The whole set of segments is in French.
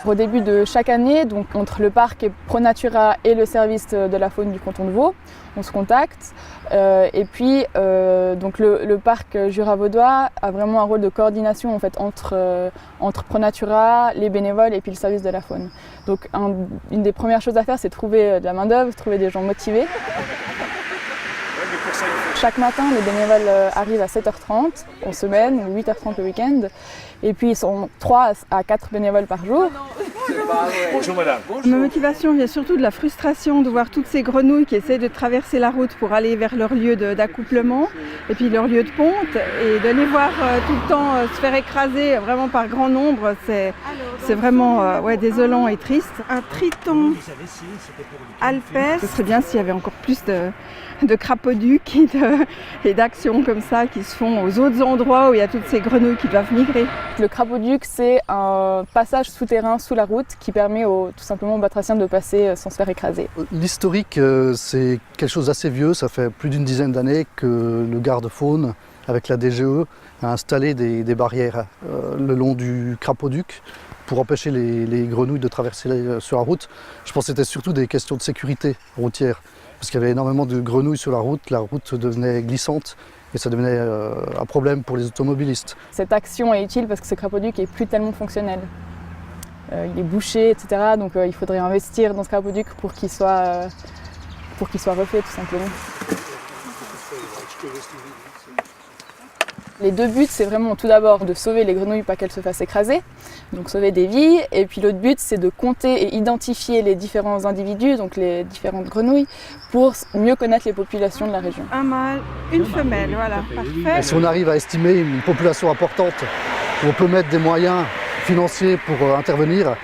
Au début de chaque année, donc entre le parc et ProNatura et le service de la faune du canton de Vaud, on se contacte. Et puis donc le parc Jura vaudois a vraiment un rôle de coordination en fait, entre ProNatura, les bénévoles et puis le service de la faune. Donc une des premières choses à faire, c'est trouver de la main-d'œuvre, trouver des gens motivés. Chaque matin, les bénévoles arrivent à 7h30 en semaine, ou 8h30 le week-end. Et puis ils sont 3 à 4 bénévoles par jour. Bonjour madame. Ma motivation vient surtout de la frustration de voir toutes ces grenouilles qui essaient de traverser la route pour aller vers leur lieu d'accouplement et puis leur lieu de ponte. Et de les voir tout le temps se faire écraser vraiment par grand nombre, c'est vraiment désolant et triste. Un triton alpestre, ce serait bien s'il y avait encore plus de crapauducs et d'actions comme ça qui se font aux autres endroits où il y a toutes ces grenouilles qui doivent migrer. Le crapauduc, c'est un passage souterrain sous la route qui permet tout simplement aux batraciens de passer sans se faire écraser. L'historique, c'est quelque chose d'assez vieux. Ça fait plus d'une dizaine d'années que le garde-faune, avec la DGE, a installé des barrières le long du crapauduc pour empêcher les grenouilles de traverser sur la route. Je pense que c'était surtout des questions de sécurité routière. Parce qu'il y avait énormément de grenouilles sur la route devenait glissante et ça devenait un problème pour les automobilistes. Cette action est utile parce que ce crapauduc n'est plus tellement fonctionnel. Il est bouché, etc. Donc il faudrait investir dans ce crapauduc pour qu'il soit refait tout simplement. Les deux buts, c'est vraiment tout d'abord de sauver les grenouilles, pas qu'elles se fassent écraser, donc sauver des vies. Et puis l'autre but, c'est de compter et identifier les différents individus, donc les différentes grenouilles, pour mieux connaître les populations de la région. Un mâle, une femelle, voilà, parfait. Et si on arrive à estimer une population importante, où on peut mettre des moyens financiers pour intervenir,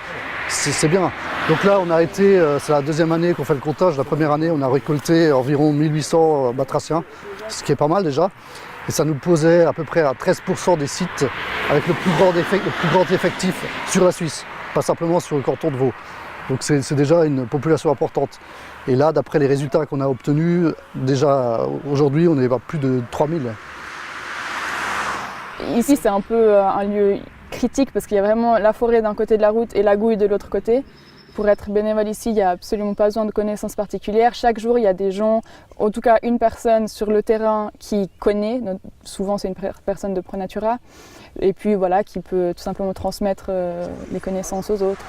c'est bien. Donc là, on a été, c'est la deuxième année qu'on fait le comptage. La première année, on a récolté environ 1800 batraciens, ce qui est pas mal déjà. Et ça nous posait à peu près à 13% des sites avec le plus grand effectif sur la Suisse, pas simplement sur le canton de Vaud. Donc c'est déjà une population importante. Et là, d'après les résultats qu'on a obtenus, déjà aujourd'hui, on est à plus de 3000. Ici, c'est un peu un lieu critique parce qu'il y a vraiment la forêt d'un côté de la route et la gouille de l'autre côté. Pour être bénévole ici, il n'y a absolument pas besoin de connaissances particulières. Chaque jour, il y a des gens, en tout cas une personne sur le terrain qui connaît, souvent c'est une personne de ProNatura, et puis voilà, qui peut tout simplement transmettre les connaissances aux autres.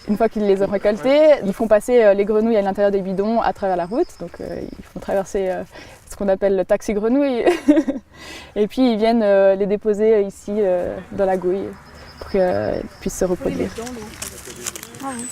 Une fois qu'ils les ont récoltées, ils font passer les grenouilles à l'intérieur des bidons à travers la route. Donc ils font traverser ce qu'on appelle le taxi grenouille. Et puis ils viennent les déposer ici dans la gouille pour qu'elles puissent se reproduire. Ah oui.